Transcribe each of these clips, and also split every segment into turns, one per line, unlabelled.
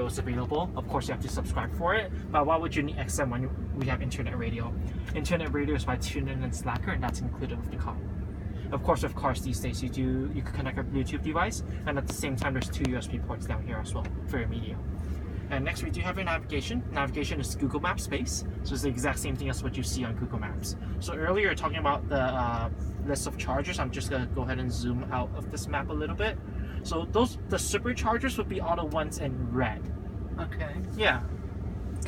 is available. Of course, you have to subscribe for it. But why would you need XM when we have internet radio? Internet radio is by TuneIn and Slacker, and that's included with the car. Of course, with cars these days, you can connect a Bluetooth device, and at the same time, there's 2 USB ports down here as well for your media. And next, we do have your navigation. Navigation is Google Maps based, so it's the exact same thing as what you see on Google Maps. So earlier, talking about the list of chargers, I'm just gonna go ahead and zoom out of this map a little bit. So the superchargers would be all the ones in red.
Okay.
Yeah.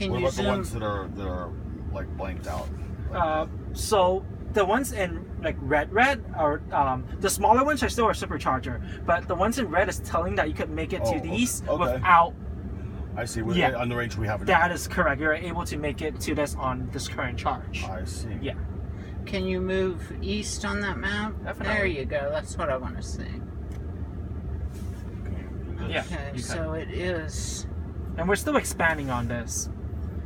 What about the ones that are like blanked out?
So the ones in like red are the smaller ones are still a supercharger, but the ones in red is telling that you could make it to these without.
I see. On the range we have it.
That is correct. You're able to make it to this on this current charge.
I see.
Yeah.
Can you move east on that map?
Definitely.
There you go. That's what I want to see.
Yeah.
Okay, so it is.
And we're still expanding on this.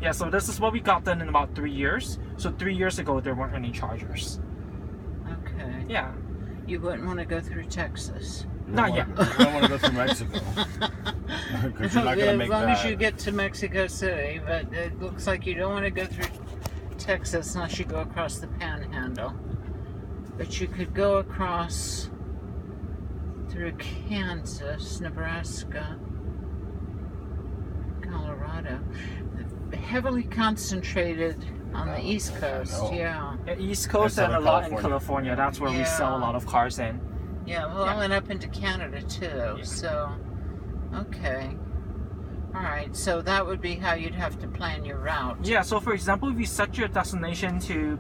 Yeah, so this is what we got done in about 3 years. So 3 years ago, there weren't any chargers.
Okay.
Yeah.
You wouldn't want to go through Texas.
Not yet.
You don't want to go through Mexico. Because you're not going to make that.
As long as you get to Mexico City, but it looks like you don't want to go through Texas unless you go across the Panhandle. But you could go across through Kansas, Nebraska, Colorado. Heavily concentrated on the East Coast, yeah.
East Coast and a lot in California. That's where we sell a lot of cars in.
Yeah, well, and up into Canada too. Yeah. So, okay. All right, so that would be how you'd have to plan your route.
Yeah, so for example, if you set your destination to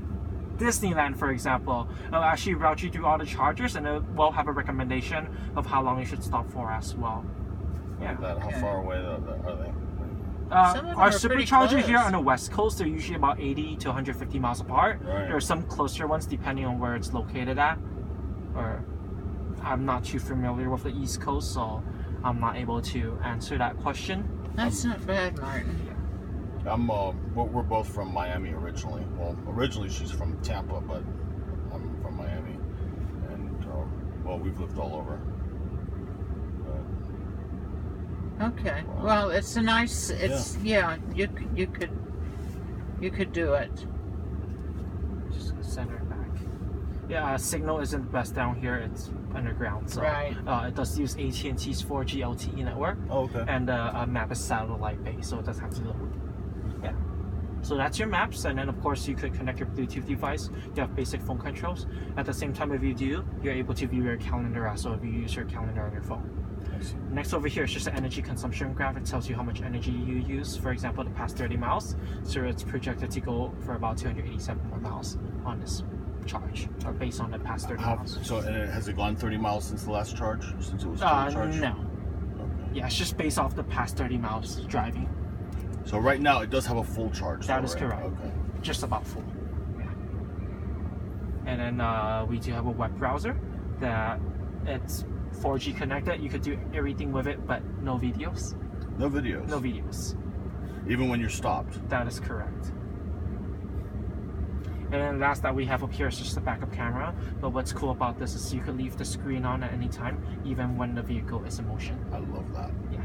Disneyland, for example, it'll actually route you through all the chargers, and it will have a recommendation of how long you should stop for as well. Yeah.
How far away are they?
Our supercharger here on the West Coast, they're usually about 80 to 150 miles apart.
Right.
There are some closer ones depending on where it's located at. Or I'm not too familiar with the East Coast, so I'm not able to answer that question.
That's not bad, Martin.
We're both from Miami originally. Well, originally she's from Tampa, but I'm from Miami, and we've lived all over.
Okay. Well, it's a nice. It's you could do it.
Just center it back. Yeah, signal isn't the best down here. It's underground, so it does use AT&T's 4G LTE network.
Oh, okay.
And the map is satellite based, so it does have to load. Yeah. So that's your maps, and then of course you could connect your Bluetooth device. You have basic phone controls. At the same time, if you do, you're able to view your calendar also if you use your calendar on your phone. Next over here is just an energy consumption graph. It tells you how much energy you use, for example, the past 30 miles. So it's projected to go for about 287 more miles on this charge, or based on the past 30 miles.
So has it gone 30 miles since the last charge? Since it was fully charged?
No.
Okay.
Yeah, it's just based off the past 30 miles driving.
So right now it does have a full charge.
That is correct.
Okay.
Just about full. Yeah. And then we do have a web browser that it's 4G connected. You could do everything with it, but no videos.
No videos?
No videos.
Even when you're stopped?
That is correct. And then last that we have up here is just the backup camera. But what's cool about this is you can leave the screen on at any time, even when the vehicle is in motion.
I love that.
Yeah.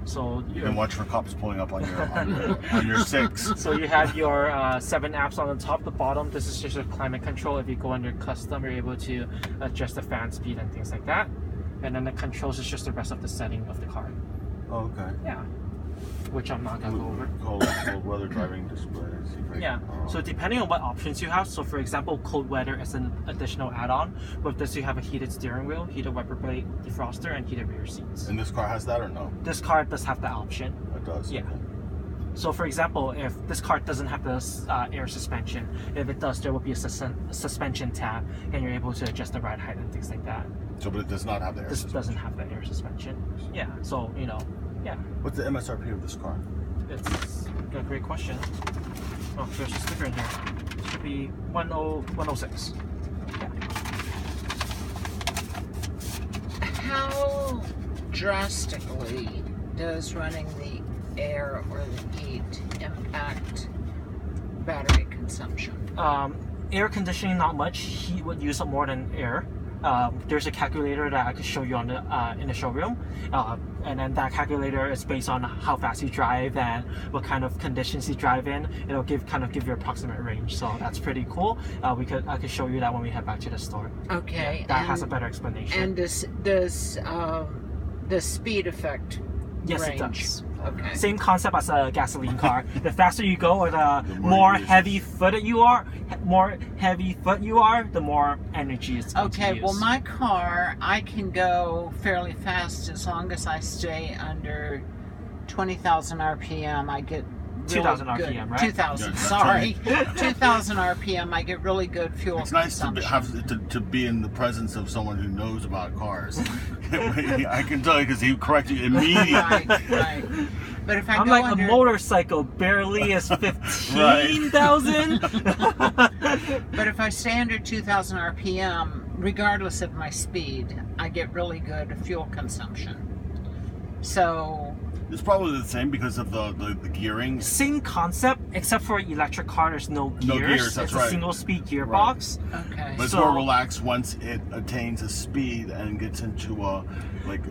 So
you can watch for cops pulling up on your 6.
So you have your 7 apps on the top. The bottom, this is just a climate control. If you go under custom, you're able to adjust the fan speed and things like that. And then the controls is just the rest of the setting of the car.
Oh, okay.
Yeah. Which I'm not gonna go over.
Cold weather driving displays.
Yeah. So depending on what options you have. So for example, cold weather is an additional add-on. With this, you have a heated steering wheel, heated wiper blade defroster, and heated rear seats.
And this car has that or no?
This car does have the option.
It does.
Yeah. So for example, if this car doesn't have this air suspension, if it does, there will be a suspension tab, and you're able to adjust the ride height and things like that.
So, but it does not have the air suspension.
This doesn't have the air suspension. Yeah. So yeah.
What's the MSRP of this car?
It's a great question. Oh, there's a sticker in here. It should be 106. Yeah.
How drastically does running the air or the heat impact battery consumption?
Air conditioning, not much. Heat would use up more than air. there's a calculator that I could show you on the in the showroom, and then that calculator is based on how fast you drive and what kind of conditions you drive in. It'll give you approximate range, so that's pretty cool. I could show you that when we head back to the store.
Okay.
That has a better explanation.
And does the speed affect
Yes,
range?
it does.
Okay.
Same concept as a gasoline car. The faster you go, or the more heavy-footed you are, the more energy it's going to
Okay,
use.
well, my car, I can go fairly fast as long as I stay under 20,000 RPM. I get
2,000
really good,
RPM, right?
2,000,
Yeah,
sorry. 2,000 RPM, I get really good fuel
It's nice
consumption.
to be in the presence of someone who knows about cars. I can tell you because he corrected you immediately.
Right. But if
I'm
go
like
under,
a motorcycle, barely is 15,000.
But if I stay under 2,000 RPM, regardless of my speed, I get really good fuel consumption. So
It's probably the same because of the gearing.
Same concept, except for electric car, there's no gears.
No gears, that's
it's
right.
a single-speed gearbox.
okay.
But it's more relaxed once it attains a speed and gets into like.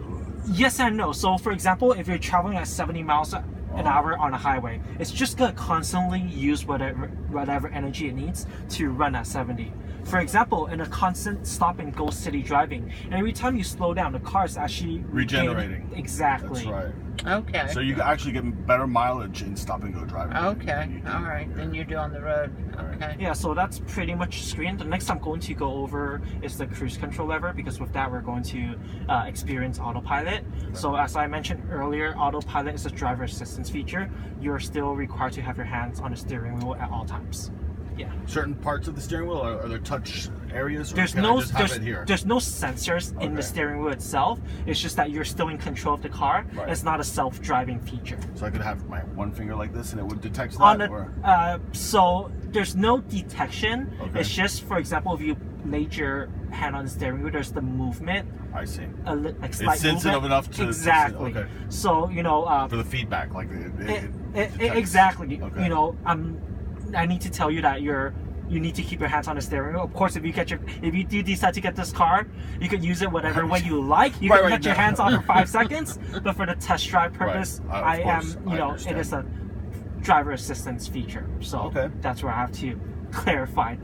Yes and no. So, for example, if you're traveling at 70 miles an hour on a highway, it's just gonna constantly use whatever energy it needs to run at 70. For example, in a constant stop and go city driving, every time you slow down, the car is actually
Regenerating.
Exactly.
That's right.
Okay.
So you can actually get better mileage in stop and go driving.
Okay. All right. Then you do on the road. Okay.
Yeah, so that's pretty much screen. The next I'm going to go over is the cruise control lever, because with that we're going to experience autopilot. So as I mentioned earlier, autopilot is a driver assistance feature. You're still required to have your hands on the steering wheel at all times. Yeah.
Certain parts of the steering wheel are there touch areas? Or
There's
can I just have it here?
there's no sensors in the steering wheel itself. It's just that you're still in control of the car.
Right.
It's not a self-driving feature.
So I could have my one finger like this and it would detect that?
On the,
or?
so there's no detection.
Okay.
It's just, for example, if you laid your hand on the steering wheel, there's the movement.
I see.
Like slight
It's sensitive
movement.
enough to
exactly.
okay.
So
For the feedback, like
exactly.
Okay.
I need to tell you that you need to keep your hands on the steering wheel. Of course, if you do decide to get this car, you could use it whatever way you like. You can get your hands on for 5 seconds, but for the test drive purpose, it is a driver assistance feature. So that's where I have to clarify